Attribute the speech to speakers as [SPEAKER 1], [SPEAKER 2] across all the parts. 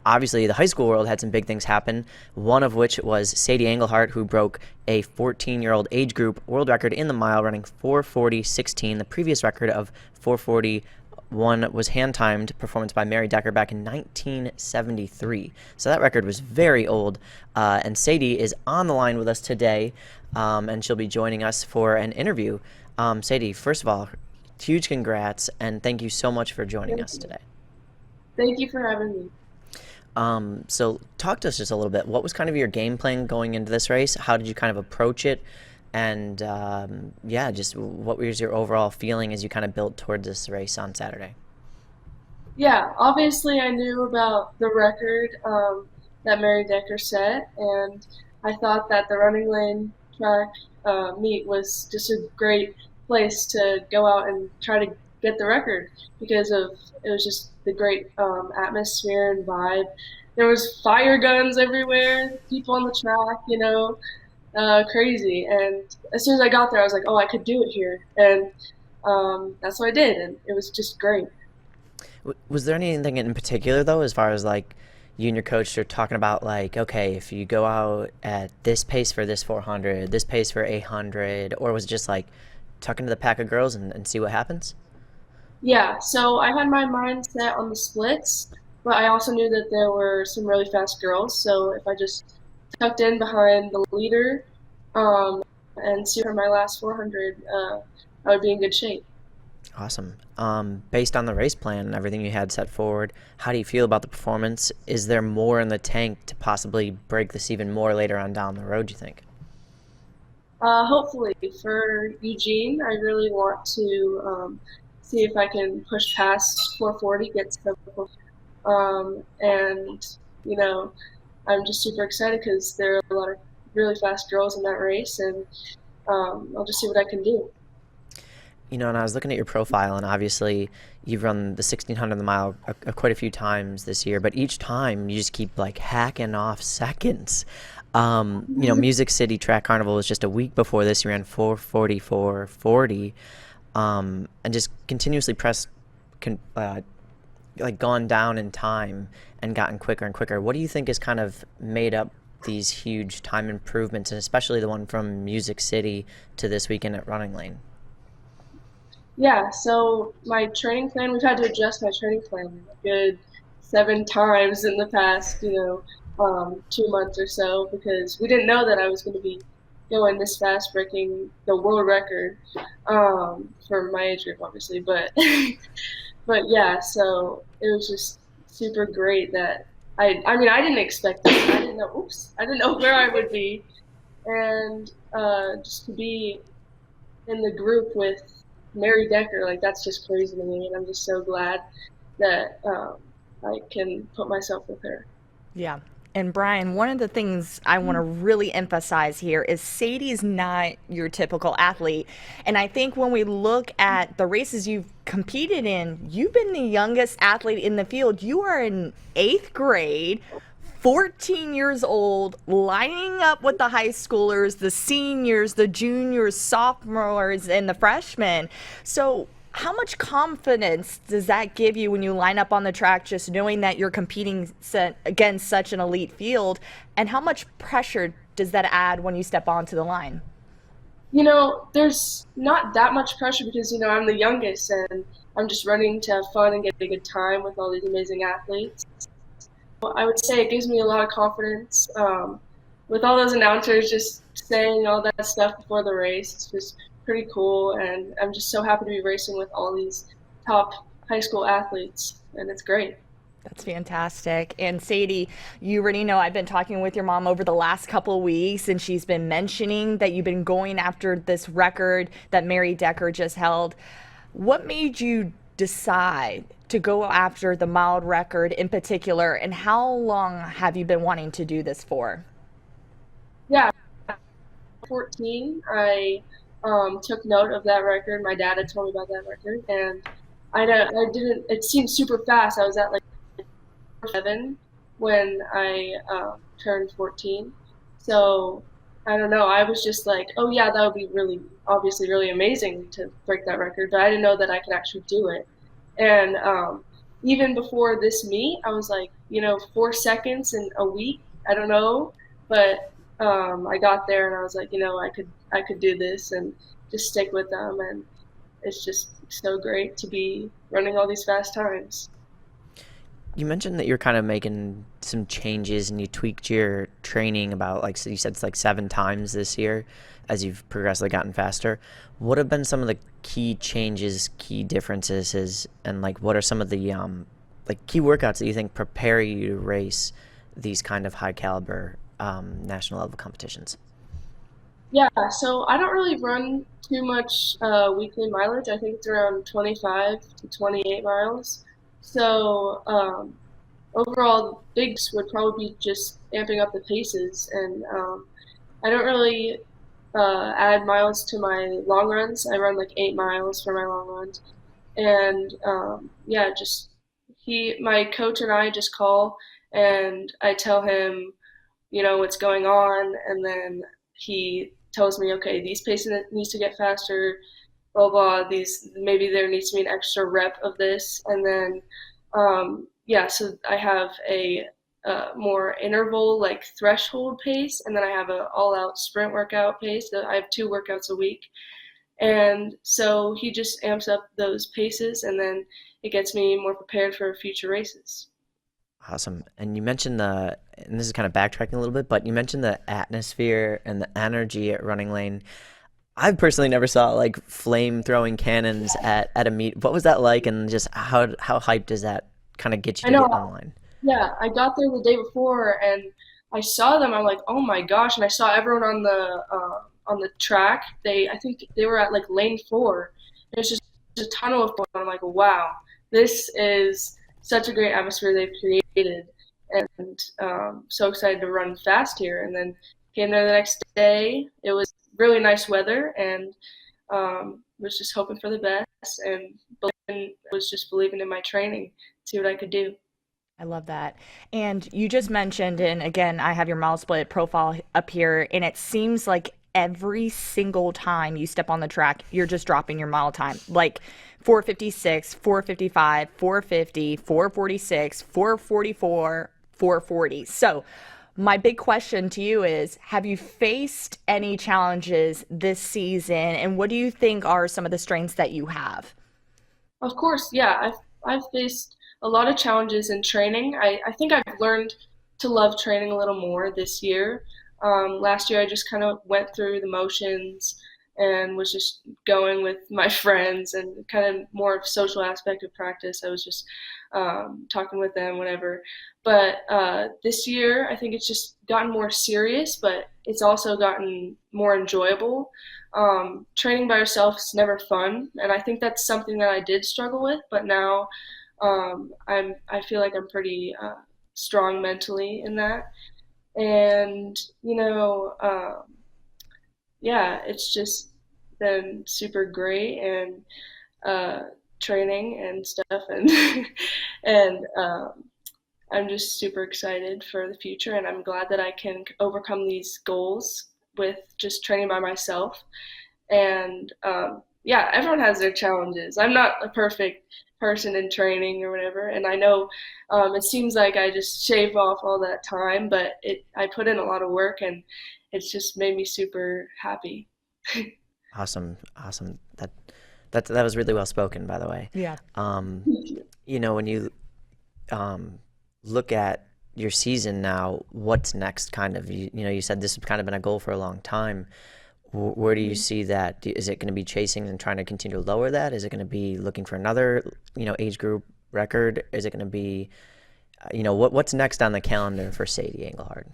[SPEAKER 1] obviously the high school world had some big things happen, one of which was Sadie Engelhardt, who broke a 14-year-old age group world record in the mile, running 4:40.16. The previous record of 4:41 was hand-timed performance by Mary Decker back in 1973. So that record was very old. And Sadie is on the line with us today, and she'll be joining us for an interview. Sadie, first of all, huge congrats, and thank you so much for joining
[SPEAKER 2] Thank
[SPEAKER 1] us
[SPEAKER 2] you.
[SPEAKER 1] today.
[SPEAKER 2] Thank you for having me.
[SPEAKER 1] So talk to us just a little bit. What was kind of your game plan going into this race? How did you kind of approach it? And yeah, just what was your overall feeling as you kind of built towards this race on Saturday?
[SPEAKER 2] Yeah, obviously I knew about the record that Mary Decker set, and I thought that the running lane track meet was just a great place to go out and try to get the record because of it was just the great atmosphere and vibe. There was fire guns everywhere, people on the track, crazy. And as soon as I got there, I was like, oh, I could do it here, and that's what I did, and it was just great.
[SPEAKER 1] Was there anything in particular though, as far as like you and your coach are talking about, like, okay, if you go out at this pace for this 400, this pace for 800, or was it just like tuck into the pack of girls and see what happens?
[SPEAKER 2] Yeah, so I had my mind set on the splits, but I also knew that there were some really fast girls. So if I just tucked in behind the leader um, and see for my last 400, I would be in good shape.
[SPEAKER 1] Awesome. Based on the race plan and everything you had set forward, how do you feel about the performance? Is there more in the tank to possibly break this even more later on down the road, you think?
[SPEAKER 2] Hopefully, for Eugene, I really want to see if I can push past 440, get to the and you know, I'm just super excited because there are a lot of really fast girls in that race, and I'll just see what I can do.
[SPEAKER 1] And I was looking at your profile, and obviously you've run the 1600 the mile quite a few times this year, but each time you just keep like hacking off seconds. Music City Track Carnival was just a week before this. You ran 4:44.40, and just continuously like gone down in time and gotten quicker and quicker. What do you think has kind of made up these huge time improvements, and especially the one from Music City to this weekend at Running Lane?
[SPEAKER 2] Yeah, so my training plan, we've had to adjust my training plan a good 7 times in the past, 2 months or so, because we didn't know that I was going to be going this fast, breaking the world record for my age group, obviously. But, but yeah, so it was just super great that I mean, I didn't expect this. I didn't know, oops, I didn't know where I would be. And just to be in the group with Mary Decker, like that's just crazy to me, and I'm just so glad that I can put myself with her.
[SPEAKER 3] Yeah. And Bryan, one of the things I want to really emphasize here is Sadie's not your typical athlete. And I think when we look at the races you've competed in, you've been the youngest athlete in the field. You are in eighth grade, 14 years old, lining up with the high schoolers, the seniors, the juniors, sophomores, and the freshmen. So how much confidence does that give you when you line up on the track, just knowing that you're competing against such an elite field? And how much pressure does that add when you step onto the line?
[SPEAKER 2] There's not that much pressure because I'm the youngest and I'm just running to have fun and get a good time with all these amazing athletes. I would say it gives me a lot of confidence. With all those announcers just saying all that stuff before the race, it's just pretty cool, and I'm just so happy to be racing with all these top high school athletes, and it's great.
[SPEAKER 3] That's fantastic. And Sadie, you already know I've been talking with your mom over the last couple of weeks, and she's been mentioning that you've been going after this record that Mary Decker just held. What made you decide to go after the mild record in particular, and how long have you been wanting to do this for?
[SPEAKER 2] Yeah, 14, I took note of that record. My dad had told me about that record, and I didn't. It seemed super fast. I was at like 7 when I turned 14. So I don't know. I was just like, oh yeah, that would be really, obviously, really amazing to break that record. But I didn't know that I could actually do it. And even before this meet, I was like, 4 seconds in a week. I don't know, but I got there and I was like, I could do this and just stick with them, and it's just so great to be running all these fast times.
[SPEAKER 1] You mentioned that you're kind of making some changes and you tweaked your training about, like, so you said it's like 7 times this year as you've progressively gotten faster. What have been some of the key changes, key differences, and like what are some of the like key workouts that you think prepare you to race these kind of high caliber national level competitions?
[SPEAKER 2] Yeah, so I don't really run too much weekly mileage. I think it's around 25 to 28 miles. So overall, bigs would probably be just amping up the paces, and I don't really add miles to my long runs. I run like 8 miles for my long runs, and yeah, just my coach and I just call, and I tell him, what's going on, and then he tells me, okay, these paces needs to get faster, blah blah. These maybe there needs to be an extra rep of this, and then yeah, so I have a more interval like threshold pace, and then I have a all out sprint workout pace. So I have 2 workouts a week, and so he just amps up those paces, and then it gets me more prepared for future races.
[SPEAKER 1] Awesome. And you mentioned and this is kind of backtracking a little bit, but you mentioned the atmosphere and the energy at Running Lane. I personally never saw like flame throwing cannons at a meet. What was that like, and just how hyped does that kind of get you
[SPEAKER 2] I
[SPEAKER 1] to get
[SPEAKER 2] know.
[SPEAKER 1] online?
[SPEAKER 2] Yeah, I got there the day before and I saw them. I'm like, oh my gosh! And I saw everyone on the track. I think they were at like lane 4. And it's just a tunnel of people. I'm like, wow, this is such a great atmosphere they've created, and so excited to run fast here. And then came there the next day. It was really nice weather, and was just hoping for the best, and was just believing in my training, see what I could do.
[SPEAKER 3] I love that. And you just mentioned, and again, I have your MileSplit profile up here, and it seems like every single time you step on the track, you're just dropping your mile time. Like 4:56, 4:55, 4:50, 4:46, 4:44, 4:40. So, my big question to you is, have you faced any challenges this season, and what do you think are some of the strengths that you have?
[SPEAKER 2] Of course, yeah. I've faced a lot of challenges in training. I think I've learned to love training a little more this year. Last year, I just kind of went through the motions and was just going with my friends and kind of more of social aspect of practice. I was just talking with them, whatever. But this year, I think it's just gotten more serious, but it's also gotten more enjoyable. Training by yourself is never fun, and I think that's something that I did struggle with. But now, I feel like I'm pretty strong mentally in that, and yeah, it's just been super great, and uh, training and stuff, and and I'm just super excited for the future, and I'm glad that I can overcome these goals with just training by myself. And yeah, everyone has their challenges. I'm not a perfect person in training or whatever, and I know it seems like I just shave off all that time, but I put in a lot of work, and it's just made me super happy.
[SPEAKER 1] Awesome, awesome. That was really well spoken, by the way.
[SPEAKER 3] Yeah.
[SPEAKER 1] Um, when you um, look at your season now, what's next? Kind of, you said this has kind of been a goal for a long time. Where do you see that? Is it going to be chasing and trying to continue to lower that? Is it going to be looking for another, age group record? Is it going to be, what's next on the calendar for Sadie Engelhardt?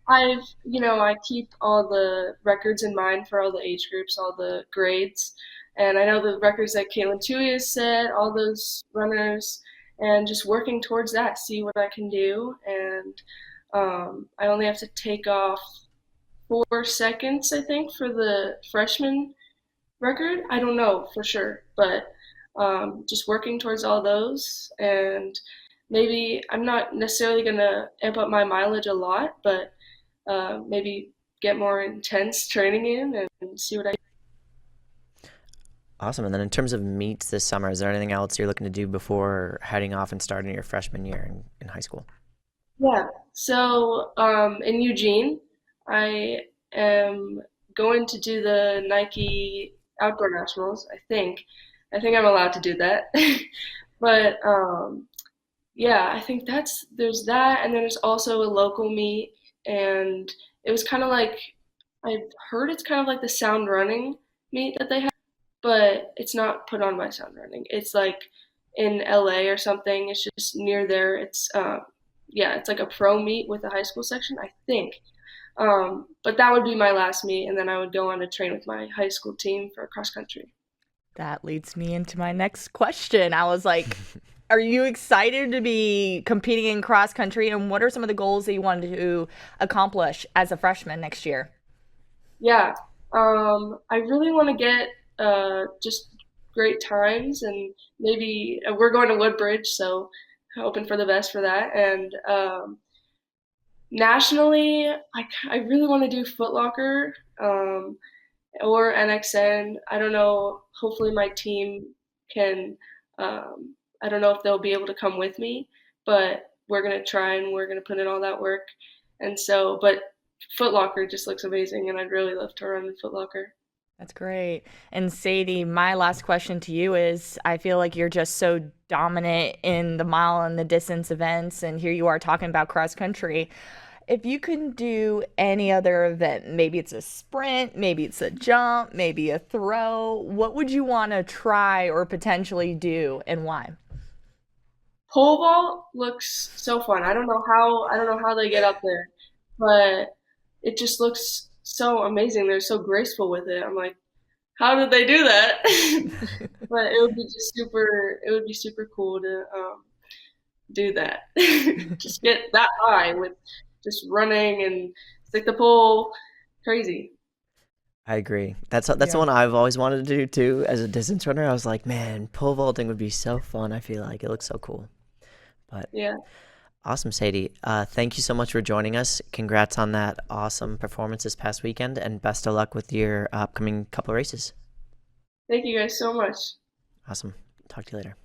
[SPEAKER 2] I keep all the records in mind for all the age groups, all the grades, and I know the records that Caitlin Tui has set, all those runners, and just working towards that, see what I can do. And I only have to take off 4 seconds, I think, for the freshman record. I don't know for sure, but just working towards all those. And maybe I'm not necessarily going to amp up my mileage a lot, but maybe get more intense training in and see what I.
[SPEAKER 1] Awesome. And then in terms of meets this summer, is there anything else you're looking to do before heading off and starting your freshman year in high school?
[SPEAKER 2] Yeah. So in Eugene, I am going to do the Nike Outdoor Nationals. I think. I think I'm allowed to do that. But yeah, I think there's that, and then there's also a local meet, and it was kind of like I've heard it's kind of like the Sound Running meet that they have, but it's not put on by Sound Running. It's like in LA or something. It's just near there. It's yeah, it's like a pro meet with a high school section, I think. But that would be my last meet, and then I would go on to train with my high school team for cross country.
[SPEAKER 3] That leads me into my next question. I was like, are you excited to be competing in cross country? And what are some of the goals that you want to accomplish as a freshman next year?
[SPEAKER 2] Yeah, I really want to get just great times, and maybe we're going to Woodbridge, so hoping for the best for that. And nationally, I really want to do Foot Locker or NXN. I don't know. Hopefully, my team can. I don't know if they'll be able to come with me, but we're gonna try and we're gonna put in all that work. And so, but Foot Locker just looks amazing, and I'd really love to run in Foot Locker.
[SPEAKER 3] That's great. And Sadie, my last question to you is I feel like you're just so dominant in the mile and the distance events, and here you are talking about cross country. If you can do any other event, maybe it's a sprint, maybe it's a jump, maybe a throw, what would you want to try or potentially do and why?
[SPEAKER 2] Pole vault looks so fun. I don't know how they get up there, but it just looks so amazing. They're so graceful with it. I'm like, how did they do that? But it would be super cool to do that. Just get that high with just running and stick the pole. Crazy.
[SPEAKER 1] I agree. That's the
[SPEAKER 3] Yeah.
[SPEAKER 1] one I've always wanted to do too. As a distance runner, I was like, man, pole vaulting would be so fun. I feel like it looks so cool. But
[SPEAKER 2] Yeah.
[SPEAKER 1] awesome, Sadie. Thank you so much for joining us. Congrats on that awesome performance this past weekend, and best of luck with your upcoming couple races.
[SPEAKER 2] Thank you guys so much.
[SPEAKER 1] Awesome. Talk to you later.